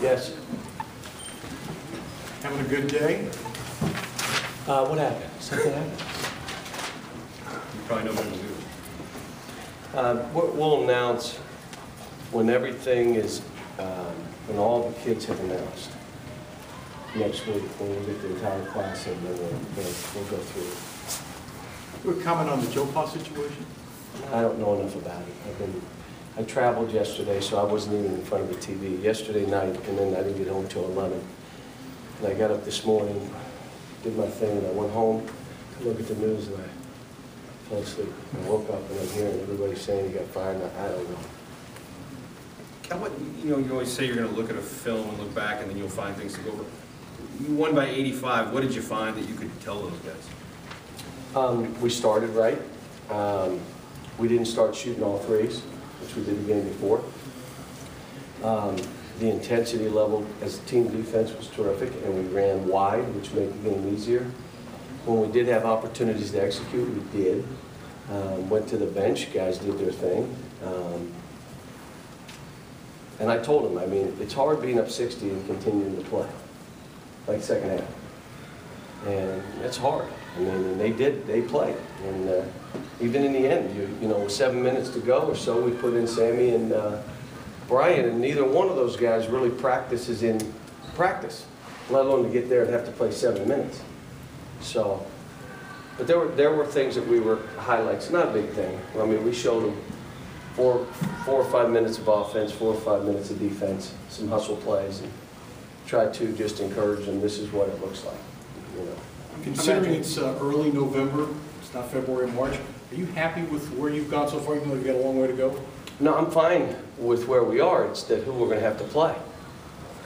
Yes. Having a good day? What happened? Something happened? You probably know better than we do. We'll announce when everything is, when all the kids have announced next week, when we get the entire class in, then we'll go through it. You would comment on the Joe Pa situation? I don't know enough about it. I traveled yesterday, so I wasn't even in front of the TV. Yesterday night, and then I didn't get home till 11. And I got up this morning, did my thing, and I went home to look at the news, and I fell asleep. I woke up, and I'm hearing everybody saying he got fired, and I don't know. Cal, what, you always say you're going to look at a film and look back, and then you'll find things to go over. You won by 85. What did you find that you could tell those guys? We started right. We didn't start shooting all threes, which we did the game before. The intensity level as a team defense was terrific, and we ran wide, which made the game easier. When we did have opportunities to execute, we did. Went to the bench, guys did their thing. And I told them, I mean, it's hard being up 60 and continuing to play, like second half. And it's hard. I mean, and they played. And even in the end, you know, with 7 minutes to go or so, we put in Sammy and Brian, and neither one of those guys really practices in practice, let alone to get there and have to play 7 minutes. So, but there were things that we were highlights, not a big thing. I mean, we showed them four or 5 minutes of offense, 4 or 5 minutes of defense, some hustle plays, and tried to just encourage them. This is what it looks like, you know. Considering it's early November, it's not February, March, are you happy with where you've gone so far, even though you've got a long way to go? No, I'm fine with where we are. It's that who we're going to have to play.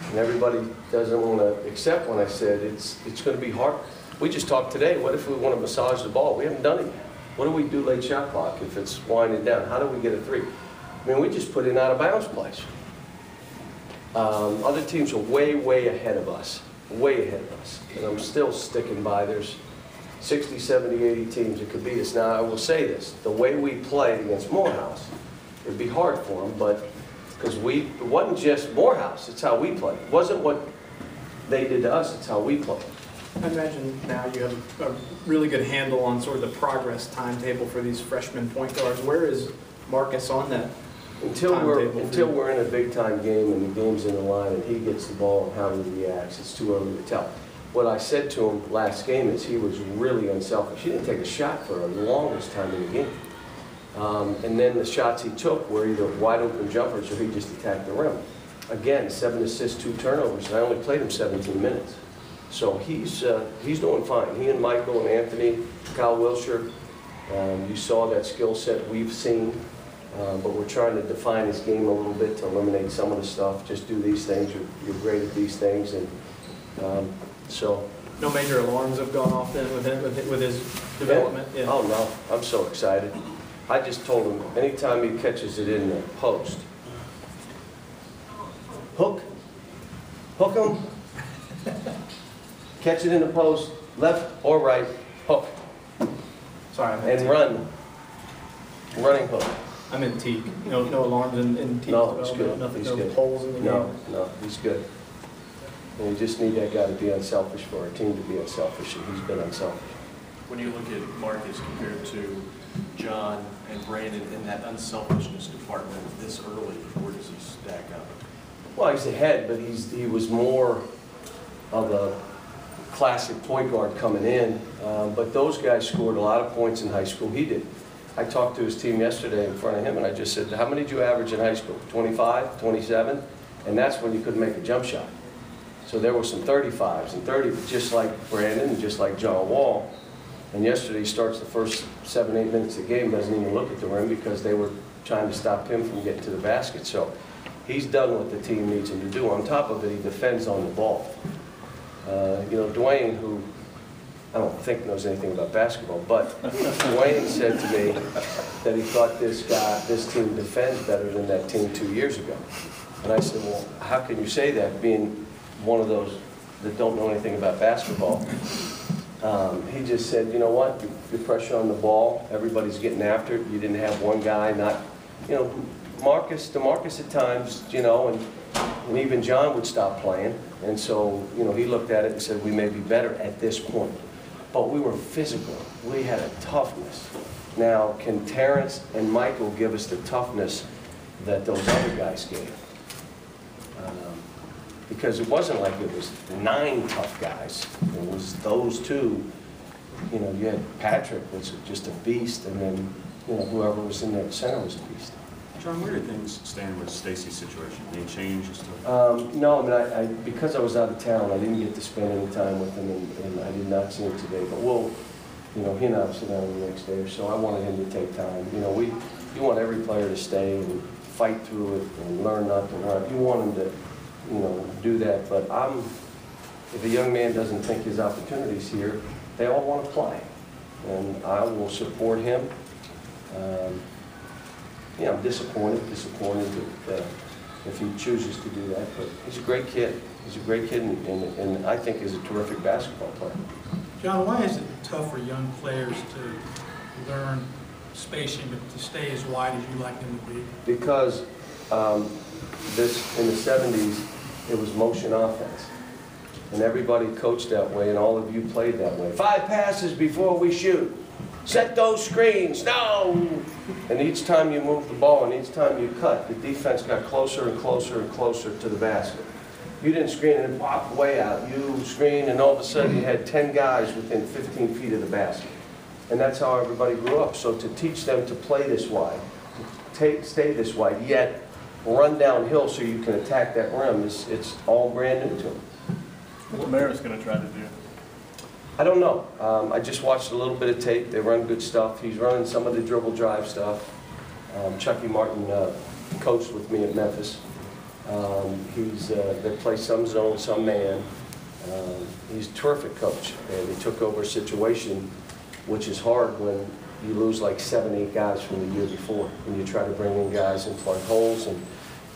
And everybody doesn't want to accept when I said it's going to be hard. We just talked today, what if we want to massage the ball? We haven't done it yet. What do we do late shot clock if it's winding down? How do we get a three? I mean, we just put in out of bounds plays. Other teams are way, way ahead of us. Way ahead of us. And I'm still sticking by there's 60, 70, 80 teams that could beat us. Now, I will say this. The way we played against Morehouse, it'd be hard for them, but because it wasn't just Morehouse, it's how we played. It wasn't what they did to us, it's how we played. I imagine now you have a really good handle on sort of the progress timetable for these freshman point guards. Where is Marcus on that Until we're in a big-time game and the game's in the line and he gets the ball and how he reacts, it's too early to tell. What I said to him last game is he was really unselfish. He didn't take a shot for the longest time in the game. And then the shots he took were either wide-open jumpers or he just attacked the rim. Again, 7 assists, 2 turnovers, and I only played him 17 minutes. So he's doing fine. He and Michael and Anthony, Kyle Wilshire, you saw that skill set we've seen. But we're trying to define his game a little bit to eliminate some of the stuff. Just do these things. You're great at these things, and so. No major alarms have gone off then with him, with his development. Yeah. Oh no, I'm so excited. I just told him anytime he catches it in the post, hook him, catch it in the post, left or right, hook, Sorry, and run, running hook. I'm in Teague. No alarms in Teague. No, it's good. Nothing, He's no good. holes in the game. No, he's good. And we just need that guy to be unselfish for our team to be unselfish, and he's been unselfish. When you look at Marcus compared to John and Brandon in that unselfishness department this early, where does he stack up? Well, he's ahead, but he was more of a classic point guard coming in. But those guys scored a lot of points in high school. He did. I talked to his team yesterday in front of him, and I just said, how many did you average in high school? 25, 27? And that's when you couldn't make a jump shot. So there were some 35s and 30s, just like Brandon and just like John Wall. And yesterday he starts the first 7, 8 minutes of the game, doesn't even look at the rim because they were trying to stop him from getting to the basket. So he's done what the team needs him to do. On top of it, he defends on the ball. You know, Dwayne, who I don't think knows anything about basketball, but Dwayne said to me that he thought this team defends better than that team 2 years ago. And I said, well, how can you say that, being one of those that don't know anything about basketball? He just said, you know what, your pressure on the ball, everybody's getting after it. You didn't have one guy not, you know, DeMarcus at times, you know, and even John would stop playing. And so, you know, he looked at it and said, we may be better at this point. But we were physical. We had a toughness. Now, can Terrence and Michael give us the toughness that those other guys gave? Because it wasn't like it was 9 tough guys. It was those two. You know, you had Patrick, was just a beast, and then, you know, whoever was in there at center was a beast. John, where do things stand with Stacy's situation? Any change and stuff? No, I mean, because I was out of town, I didn't get to spend any time with him, and I did not see him today. But we'll, you know, he and I will sit down the next day or so. I wanted him to take time. You know, you want every player to stay and fight through it and learn not to run. You want him to, you know, do that. But if a young man doesn't think his opportunity's here, they all want to play, and I will support him. Yeah, I'm disappointed if he chooses to do that, but he's a great kid. He's a great kid, and I think is a terrific basketball player. John, why is it tough for young players to learn spacing, to stay as wide as you like them to be? Because this in the 70s, it was motion offense. And everybody coached that way, and all of you played that way. 5 passes before we shoot. Set those screens, no! And each time you moved the ball and each time you cut, the defense got closer and closer and closer to the basket. You didn't screen and pop way out. You screened, and all of a sudden you had 10 guys within 15 feet of the basket. And that's how everybody grew up. So to teach them to play this wide, to stay this wide, yet run downhill so you can attack that rim, it's all brand new to them. What Marist going to try to do? I don't know. I just watched a little bit of tape. They run good stuff. He's running some of the dribble drive stuff. Chucky Martin coached with me at Memphis. They play some zone, some man. He's a terrific coach, and he took over a situation which is hard when you lose like 7, 8 guys from the year before, and you try to bring in guys and plug holes, and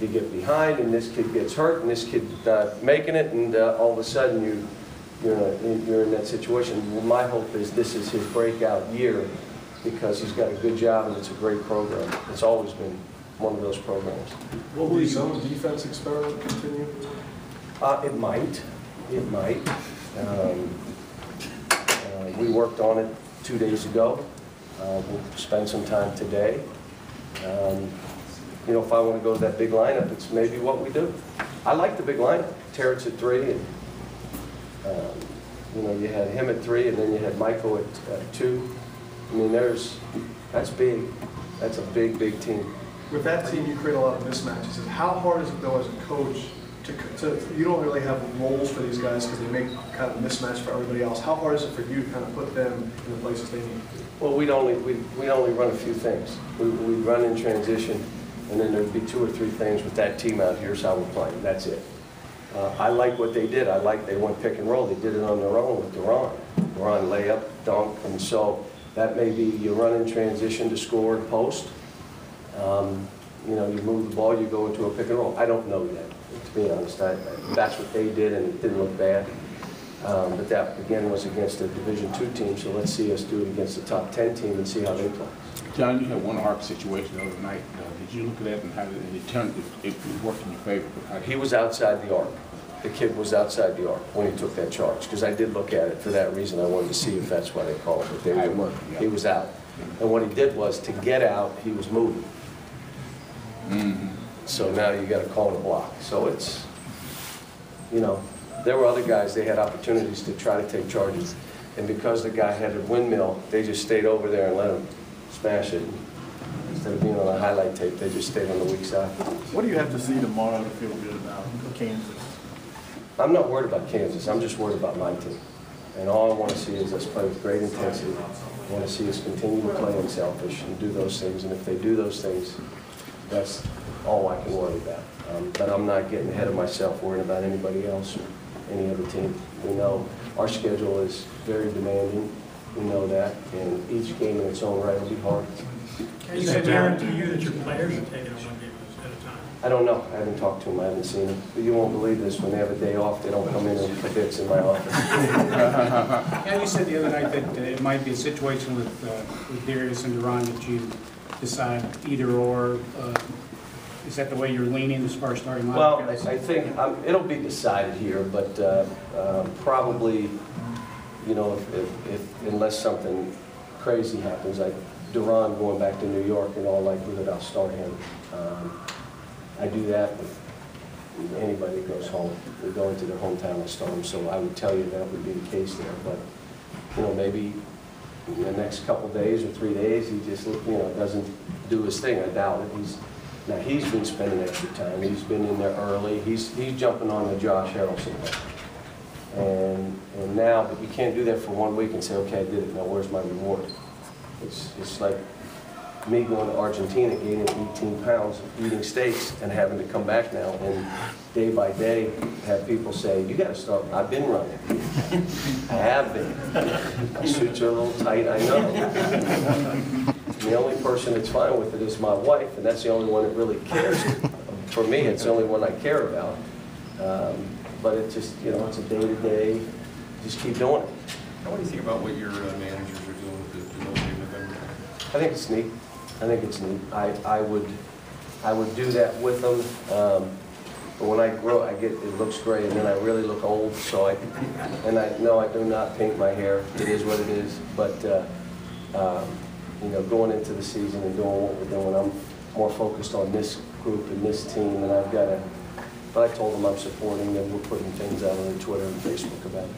you get behind, and this kid gets hurt, and this kid making it, and all of a sudden you're in that situation. Well, my hope is this is his breakout year because he's got a good job and it's a great program. It's always been one of those programs. Will the zone defense experiment continue? It might. It might. We worked on it 2 days ago. We'll spend some time today. You know, if I want to go to that big lineup, it's maybe what we do. I like the big lineup. Terrence at 3, and you know, you had him at 3, and then you had Michael at 2. I mean, that's big. That's a big, big team. With that team, you create a lot of mismatches. And how hard is it, though, as a coach, you don't really have roles for these guys because they make kind of mismatch for everybody else. How hard is it for you to kind of put them in the places they need to? Well, we'd only run a few things. We'd run in transition, and then there'd be 2 or 3 things with that team out. Here's how we're playing. That's it. I like what they did. They went pick and roll. They did it on their own with Doron. Doron layup, dunk, and so that may be you run in transition to score and post. You know, you move the ball, you go into a pick and roll. I don't know yet, to be honest. That's what they did, and it didn't look bad. But that, again, was against a Division II team, so let's see us do it against the top 10 team and see how they play. John, you had one hard situation the other night. Did you look at that and how did it turn? It worked in your favor? He was outside the arc. The kid was outside the arc when he took that charge, because I did look at it for that reason. I wanted to see if that's why they called it. He was out. And what he did was, to get out, he was moving. So now you got to call it a block. So it's, you know, there were other guys, they had opportunities to try to take charges. And because the guy had a windmill, they just stayed over there and let him smash it. Instead of being on a highlight tape, they just stayed on the weak side. What do you have to see tomorrow to feel good about Kansas? I'm not worried about Kansas. I'm just worried about my team. And all I want to see is us play with great intensity. I want to see us continue to play unselfish and do those things. And if they do those things, that's all I can worry about. But I'm not getting ahead of myself worrying about anybody else or any other team. We know our schedule is very demanding. We know that. And each game in its own right will be hard. Is it guarantee you that your players are taking it one game at a time? I don't know. I haven't talked to them. I haven't seen them. But you won't believe this. When they have a day off, they don't come in and kibitz in my office. Yeah, you said the other night that it might be a situation with Darius and Doron that you decide either or Is that the way you're leaning as far as starting lineup Well, goes? I think it'll be decided here, but probably, you know, unless something crazy happens, like Doron going back to New York, in all likelihood, I'll start him. I do that with anybody that goes home. They go into their hometown, I start them, so I would tell you that would be the case there. But, you know, maybe in the next couple days or 3 days, he just, you know, doesn't do his thing. I doubt it. He's been spending extra time. He's been in there early. He's jumping on the Josh Harrelson thing. And now, but you can't do that for 1 week and say, okay, I did it. Now where's my reward? It's like me going to Argentina, gaining 18 pounds, eating steaks, and having to come back now and day by day have people say, you got to start. I've been running. I have been. My suits are a little tight, I know. The only person that's fine with it is my wife, and that's the only one that really cares. For me, it's the only one I care about. But it's just, you know, it's a day-to-day, just keep doing it. What do you think about what your managers are doing with the November? I think it's neat. I think it's neat. I would do that with them. But when I grow, it looks great, and then I really look old. So I do not paint my hair. It is what it is. But you know, going into the season and doing what we're doing, I'm more focused on this group and this team, and I've got to. But I told them I'm supporting them. We're putting things out on Twitter and Facebook about it.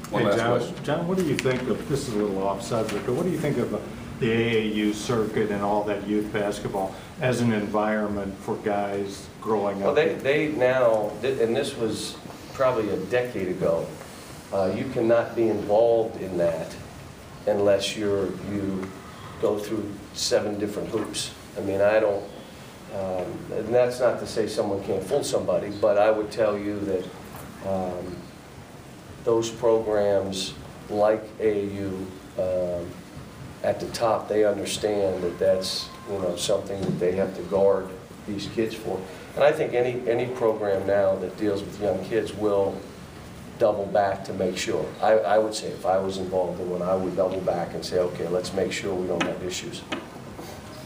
One last question. John, what do you think of, this is a little off subject, but what do you think of the AAU circuit and all that youth basketball as an environment for guys growing up? Well, they now, and this was probably a decade ago, you cannot be involved in that unless you go through 7 different hoops. I mean, I don't, and that's not to say someone can't fool somebody, but I would tell you that those programs like AAU, at the top, they understand that that's, you know, something that they have to guard these kids for. And I think any program now that deals with young kids will double back to make sure. I would say if I was involved in one, I would double back and say, okay, let's make sure we don't have issues.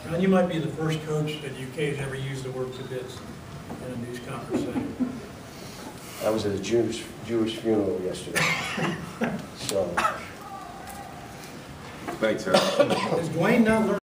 John, you might be the first coach that UK's ever used the word kibitz in a news conference setting. I was at a Jewish funeral yesterday. So. Thanks, sir. Is Dwayne not learning?